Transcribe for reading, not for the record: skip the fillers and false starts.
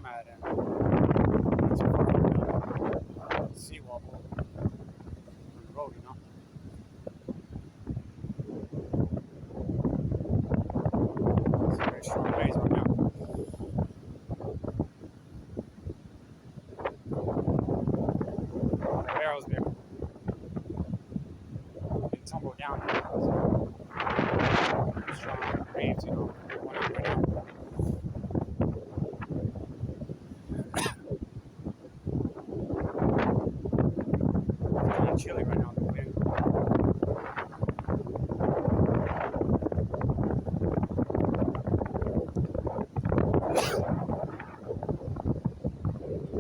at, and it's far sea level on the road, you know. It's a very strong waves right now. The barrels there can tumble down. Strong waves, you know.